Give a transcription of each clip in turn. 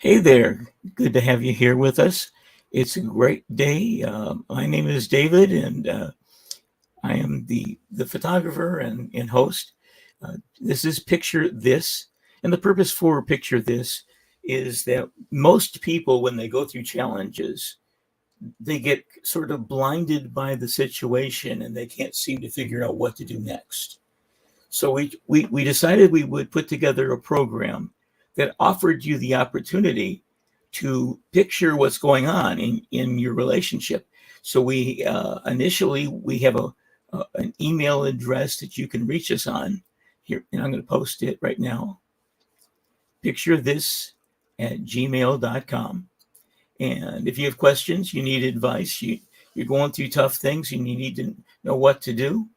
Hey there. Good to have you here with us. It's a great day. My name is David, and I am the photographer and host. This is Picture This. And the purpose for Picture This is that most people, when they go through challenges, they get sort of blinded by the situation and they can't seem to figure out what to do next. So we decided we would put together a program that offered you the opportunity to picture what's going on in your relationship. So we initially we have an email address that you can reach us on here, and I'm going to post it right now. Picture this at gmail.com. And if you have questions, you need advice, you're going through tough things and you need to know what to do,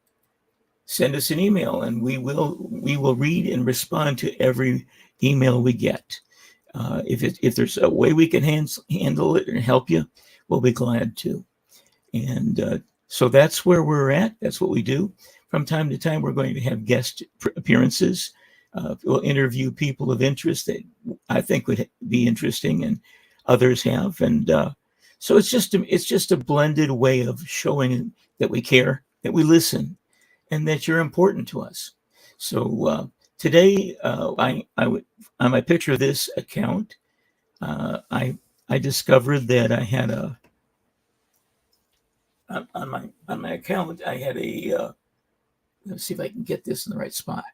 send us an email and we will read and respond to every email we get. If there's a way we can handle it and help you, we'll be glad to. And so that's where we're at. That's what we do. From time to time, we're going to have guest appearances. We'll interview people of interest that I think would be interesting, and others have. And so it's just a blended way of showing that we care, that we listen, and that you're important to us. So today, on my Picture This account, I discovered that I had on my account I had let's see if I can get this in the right spot.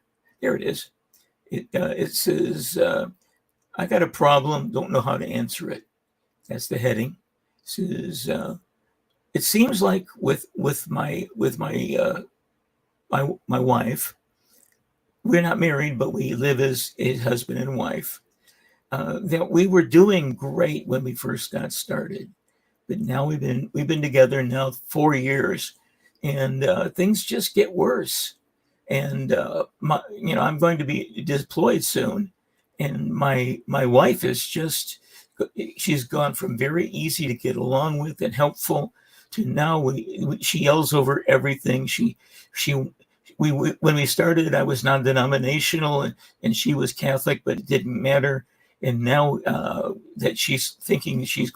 There it is. It says I got a problem, don't know how to answer it. That's the heading. It says it seems like with my wife. We're not married, but we live as a husband and wife. That we were doing great when we first got started, but now we've been together now 4 years, and things just get worse. And I'm going to be deployed soon, and my wife is just she's gone from very easy to get along with and helpful to now she yells over everything. She when we started, I was non-denominational and she was Catholic, but it didn't matter. And now that she's thinking she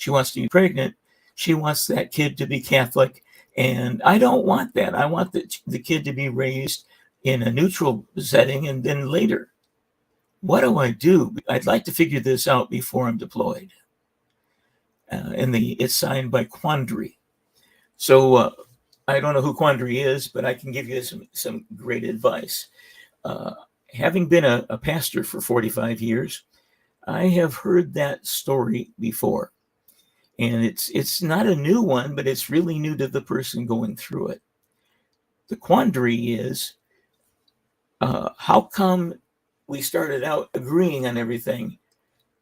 wants to be pregnant, she wants that kid to be Catholic, and I don't want that. I want the kid to be raised in a neutral setting, and then later, what do I do? I'd like to figure this out before I'm deployed. And it's signed by Quandary. So I don't know who Quandary is, but I can give you some great advice. Having been a pastor for 45 years, I have heard that story before. And it's not a new one, but it's really new to the person going through it. The quandary is, how come we started out agreeing on everything,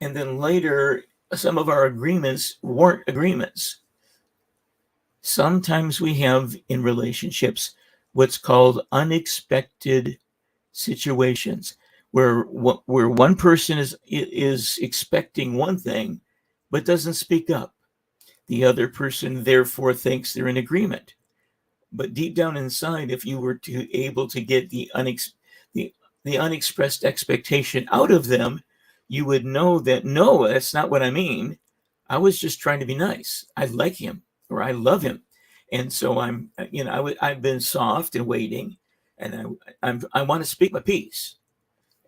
and then later some of our agreements weren't agreements? Sometimes we have in relationships what's called unexpected situations, where one person is expecting one thing but doesn't speak up. The other person therefore thinks they're in agreement. But deep down inside, if you were to able to get the unexpressed expectation out of them, you would know that no, that's not what I mean. I was just trying to be nice. I like him or I love him, and so I've been soft and waiting, and I want to speak my piece.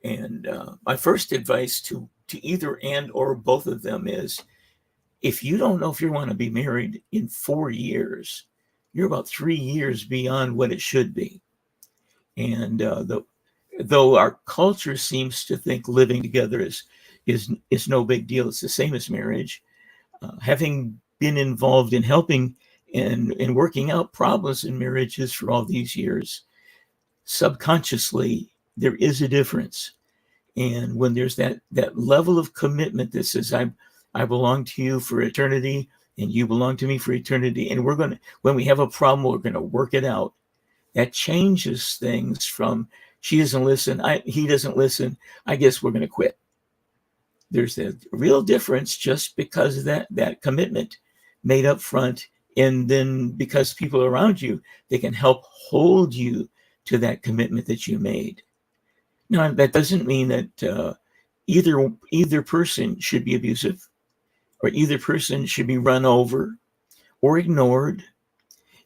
And my first advice to either and or both of them is, if you don't know if you want to be married in 4 years, you're about 3 years beyond what it should be. And though our culture seems to think living together is no big deal, it's the same as marriage. Having been involved in helping and working out problems in marriages for all these years, subconsciously there is a difference. And when there's that level of commitment that says I belong to you for eternity and you belong to me for eternity, and when we have a problem, we're going to work it out. That changes things from she doesn't listen, he doesn't listen, I guess we're going to quit. There's a real difference just because of that commitment made up front, and then because people around you, they can help hold you to that commitment that you made. Now, that doesn't mean that either person should be abusive, or either person should be run over or ignored.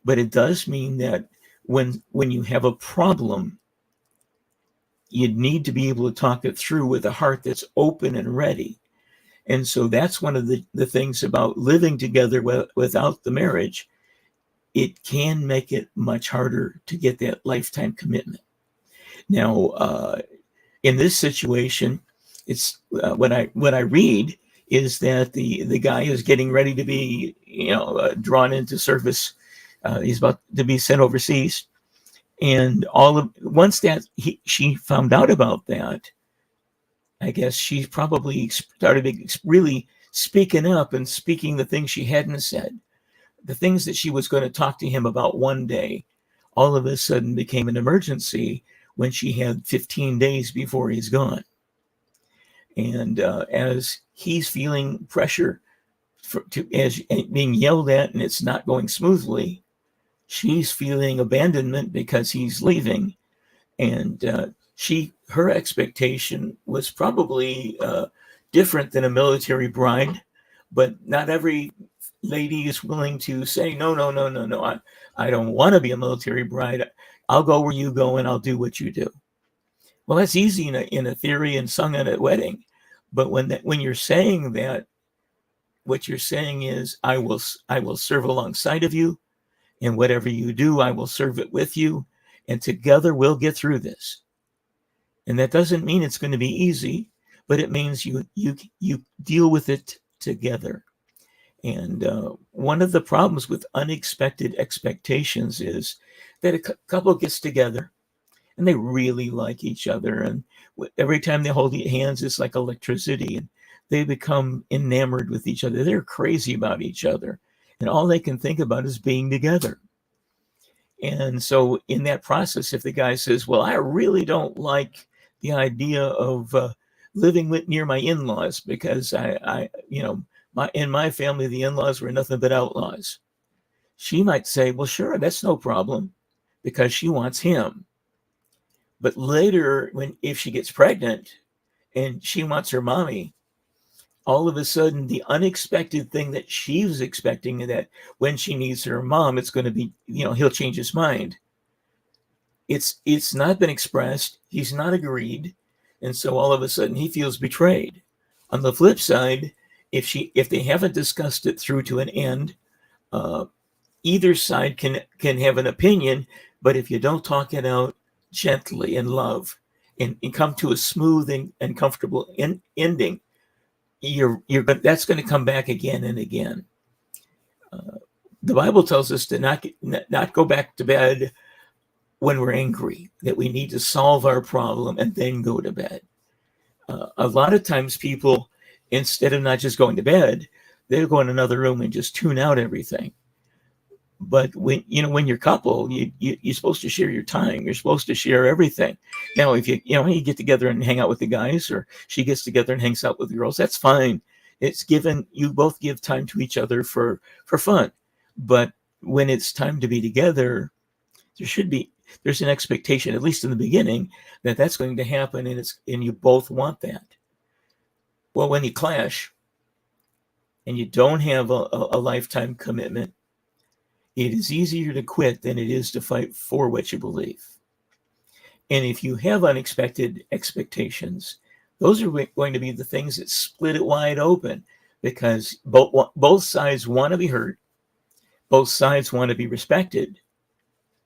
But it does mean that when you have a problem, you need to be able to talk it through with a heart that's open and ready. And so that's one of the things about living together without the marriage. It can make it much harder to get that lifetime commitment. Now, in this situation, it's what I read is that the guy is getting ready to be drawn into service. He's about to be sent overseas, and once that she found out about that, I guess she probably started really speaking up and speaking the things she hadn't said, the things that she was going to talk to him about one day. All of a sudden became an emergency when she had 15 days before he's gone. And as he's feeling pressure as being yelled at and it's not going smoothly, she's feeling abandonment because he's leaving. And her expectation was probably different than a military bride, but not every lady is willing to say, no, no, no, no, no, I don't want to be a military bride. I'll go where you go and I'll do what you do. Well, that's easy in a theory and sung at a wedding. But when you're saying that, what you're saying is, I will serve alongside of you, and whatever you do, I will serve it with you, and together we'll get through this. And that doesn't mean it's going to be easy, but it means you deal with it together. And one of the problems with unexpected expectations is that a couple gets together and they really like each other. And every time they hold hands, it's like electricity, and they become enamored with each other. They're crazy about each other. And all they can think about is being together. And so in that process, if the guy says, well, I really don't like the idea of living near my in-laws because in my family, the in-laws were nothing but outlaws. She might say, well, sure, that's no problem, because she wants him. But later, if she gets pregnant and she wants her mommy, all of a sudden, the unexpected thing that she was expecting, that when she needs her mom, it's going to be, he'll change his mind. It's not been expressed. He's not agreed. And so all of a sudden he feels betrayed. On the flip side, if they haven't discussed it through to an end, either side can have an opinion, but if you don't talk it out gently in love and come to a smooth and comfortable ending, that's going to come back again and again. The Bible tells us to not go back to bed when we're angry, that we need to solve our problem and then go to bed. A lot of times people, instead of not just going to bed, they'll go in another room and just tune out everything. But when you're couple, you're supposed to share your time. You're supposed to share everything. Now, if you get together and hang out with the guys, or she gets together and hangs out with the girls, that's fine. It's given, you both give time to each other for fun. But when it's time to be together, there's an expectation, at least in the beginning, that that's going to happen, and you both want that. Well, when you clash and you don't have a lifetime commitment, it is easier to quit than it is to fight for what you believe. And if you have unexpected expectations, those are going to be the things that split it wide open, because both sides want to be heard. Both sides want to be respected.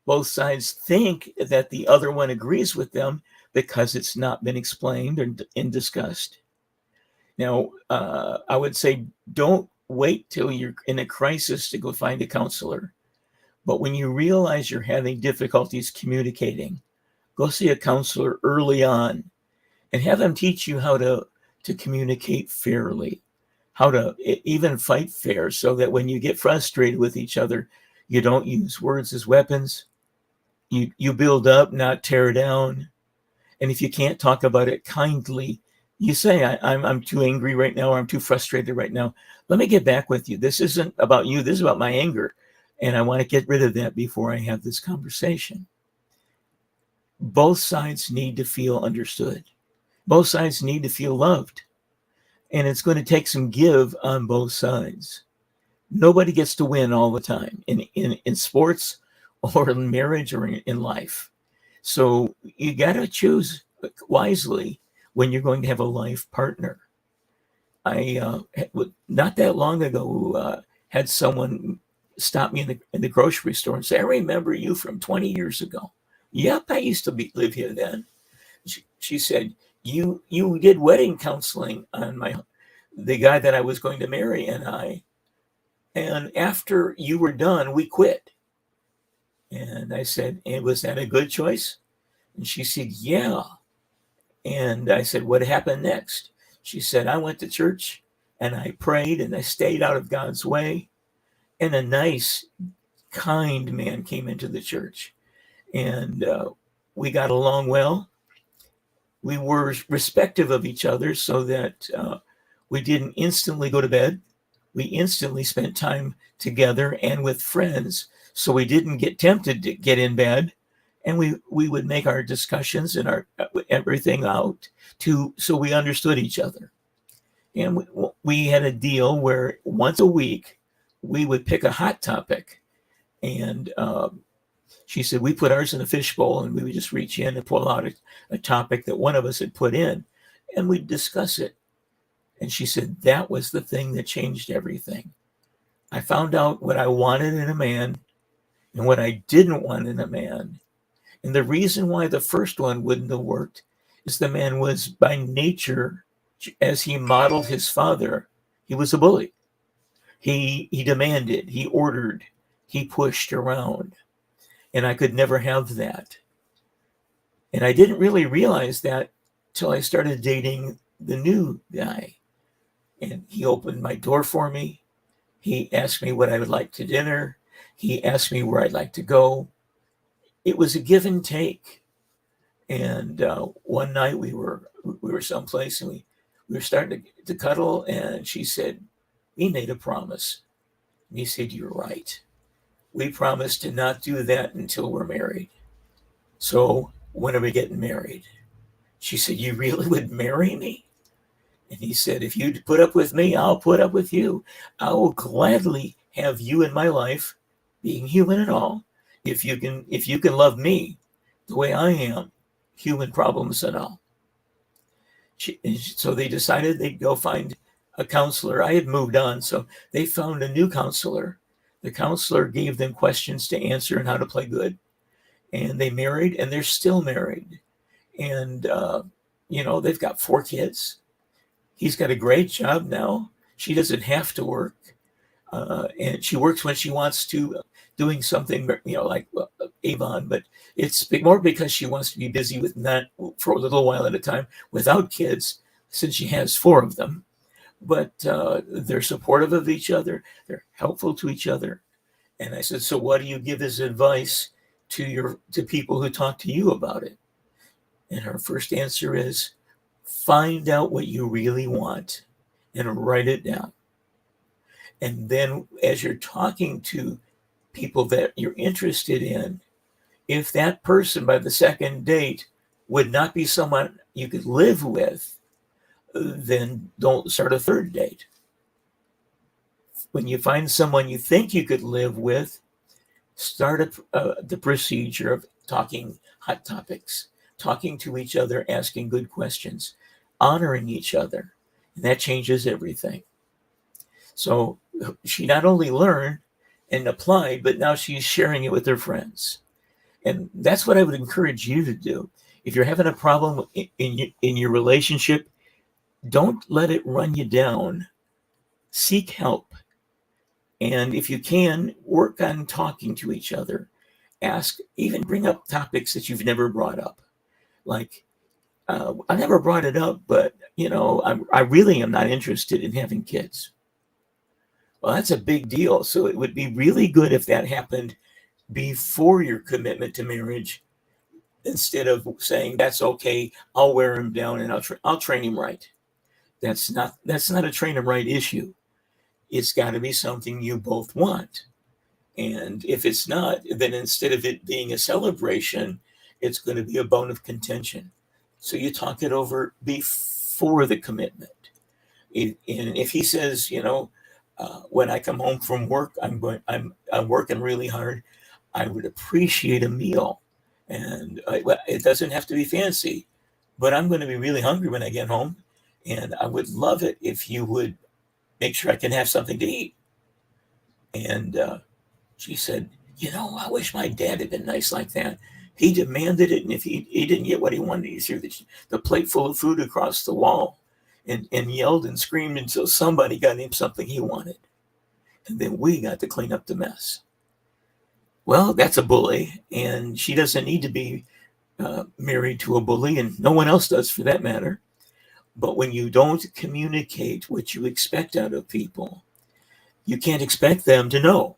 Both sides think that the other one agrees with them because it's not been explained and discussed. Now, I would say don't wait till you're in a crisis to go find a counselor. But when you realize you're having difficulties communicating, go see a counselor early on and have them teach you how to communicate fairly, how to even fight fair, so that when you get frustrated with each other, you don't use words as weapons. You build up, not tear down. And if you can't talk about it kindly, you say, I'm too angry right now, or I'm too frustrated right now. Let me get back with you. This isn't about you. This is about my anger. And I want to get rid of that before I have this conversation. Both sides need to feel understood. Both sides need to feel loved, and it's going to take some give on both sides. Nobody gets to win all the time in sports or in marriage or in life. So you got to choose wisely when you're going to have a life partner. I not that long ago had someone stop me in the grocery store and say, "I remember you from 20 years ago." Yep, I used to live here then. She said, "You did wedding counseling on the guy that I was going to marry and I, and after you were done, we quit." And I said, "And was that a good choice?" And she said, "Yeah." And I said, "What happened next?" She said, "I went to church and I prayed and I stayed out of God's way. And a nice, kind man came into the church. And we got along well. We were respectful of each other so that we didn't instantly go to bed. We instantly spent time together and with friends. So we didn't get tempted to get in bed. And we would make our discussions and our everything out so we understood each other. And we had a deal where once a week we would pick a hot topic. And she said we put ours in a fishbowl and we would just reach in and pull out a topic that one of us had put in and we'd discuss it. And she said that was the thing that changed everything. I found out what I wanted in a man and what I didn't want in a man. And the reason why the first one wouldn't have worked is the man was by nature, as he modeled his father, he was a bully. He demanded, he ordered, he pushed around. And I could never have that. And I didn't really realize that till I started dating the new guy. And he opened my door for me. He asked me what I would like to dinner. He asked me where I'd like to go. It was a give and take. And one night we were someplace and we were starting to cuddle. And she said, "We made a promise." And he said, "You're right. We promised to not do that until we're married. So when are we getting married?" She said, "You really would marry me?" And he said, "If you put up with me, I'll put up with you. I will gladly have you in my life, being human and all. If you can love me the way I am, human problems and all." So they decided they'd go find a counselor. I had moved on, so they found a new counselor. The counselor gave them questions to answer and how to play good. And they married, and they're still married. And, they've got 4 kids. He's got a great job now. She doesn't have to work. And she works when she wants to, doing something, like Avon, but it's more because she wants to be busy with that for a little while at a time without kids, since she has 4 of them. But they're supportive of each other. They're helpful to each other. And I said, "So what do you give as advice to people who talk to you about it?" And her first answer is, "Find out what you really want and write it down. And then as you're talking to people that you're interested in, if that person by the second date would not be someone you could live with, then don't start a third date. When you find someone you think you could live with, start the procedure of talking hot topics, talking to each other, asking good questions, honoring each other. And that changes everything." So she not only learned and applied, but now she's sharing it with her friends. And that's what I would encourage you to do. If you're having a problem in your relationship, don't let it run you down. Seek help. And if you can, work on talking to each other. Even bring up topics that you've never brought up. Like, I never brought it up, but, I really am not interested in having kids. Well, that's a big deal. So it would be really good if that happened before your commitment to marriage, instead of saying, "That's okay, I'll wear him down and I'll train him right." That's not a train him right issue. It's got to be something you both want. And if it's not, then instead of it being a celebration, it's going to be a bone of contention. So you talk it over before the commitment. And if he says, when I come home from work, I'm working really hard, I would appreciate a meal, and well, it doesn't have to be fancy, but I'm going to be really hungry when I get home, and I would love it if you would make sure I can have something to eat. And she said, I wish my dad had been nice like that. He demanded it, and if he didn't get what he wanted, he threw the plate full of food across the wall and yelled and screamed until somebody got him something he wanted. And then we got to clean up the mess. Well, that's a bully, and she doesn't need to be married to a bully, and no one else does for that matter. But when you don't communicate what you expect out of people, you can't expect them to know.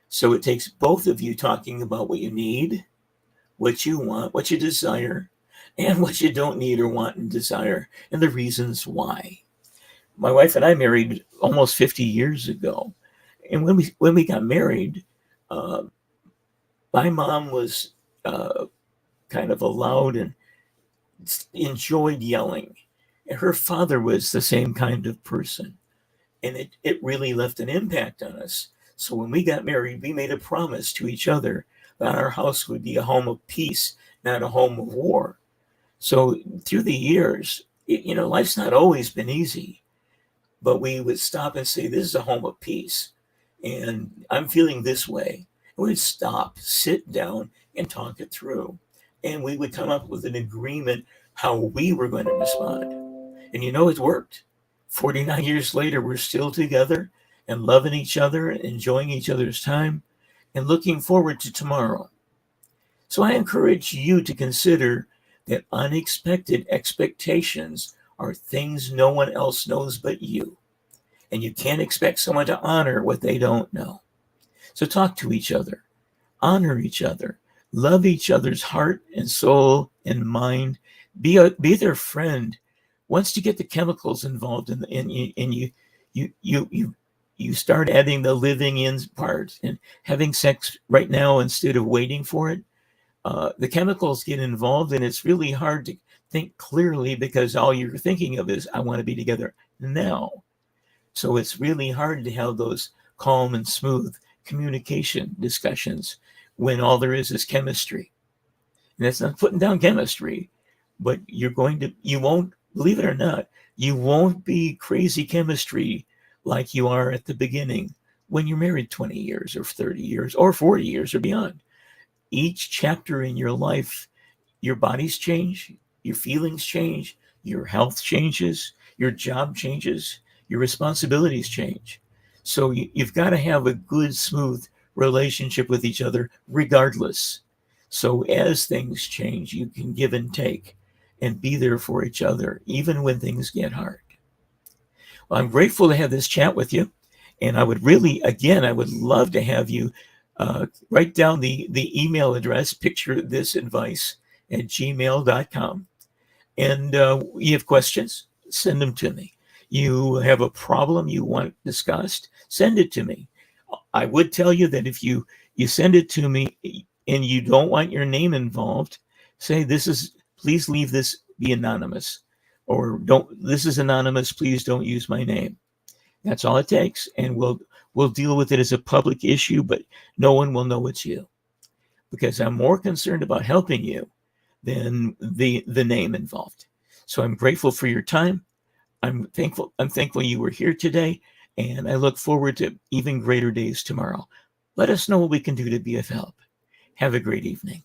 So it takes both of you talking about what you need, what you want, what you desire, and what you don't need or want and desire, and the reasons why. My wife and I married almost 50 years ago. And when we got married, uh, my mom was kind of a loud and enjoyed yelling. And her father was the same kind of person. And it really left an impact on us. So when we got married, we made a promise to each other that our house would be a home of peace, not a home of war. So through the years, life's not always been easy, but we would stop and say, this is a home of peace. And I'm feeling this way. And we'd stop, sit down, and talk it through. And we would come up with an agreement how we were going to respond. And it's worked. 49 years later, we're still together and loving each other, enjoying each other's time, and looking forward to tomorrow. So I encourage you to consider that unexpected expectations are things no one else knows but you. And you can't expect someone to honor what they don't know. So talk to each other, honor each other, love each other's heart and soul and mind. Be their friend. Once you get the chemicals involved and you start adding the living in part and having sex right now instead of waiting for it, the chemicals get involved, and it's really hard to think clearly because all you're thinking of is, I want to be together now. So it's really hard to have those calm and smooth communication discussions when all there is chemistry. And that's not putting down chemistry, but you won't, believe it or not, you won't be crazy chemistry like you are at the beginning when you're married 20 years or 30 years or 40 years or beyond. Each chapter in your life, your bodies change, your feelings change, your health changes, your job changes, your responsibilities change. So you've got to have a good, smooth relationship with each other regardless. So as things change, you can give and take and be there for each other, even when things get hard. Well, I'm grateful to have this chat with you. And I would really, again, I would love to have you write down the email address, picture this advice at gmail.com. And you have questions, send them to me. You have a problem you want discussed, send it to me. I would tell you that if you send it to me and you don't want your name involved, say, please leave this be anonymous, or this is anonymous, please don't use my name. That's all it takes, and we'll deal with it as a public issue, but no one will know it's you, because I'm more concerned about helping you than the name involved. So I'm grateful for your time. I'm thankful you were here today, and I look forward to even greater days tomorrow. Let us know what we can do to be of help. Have a great evening.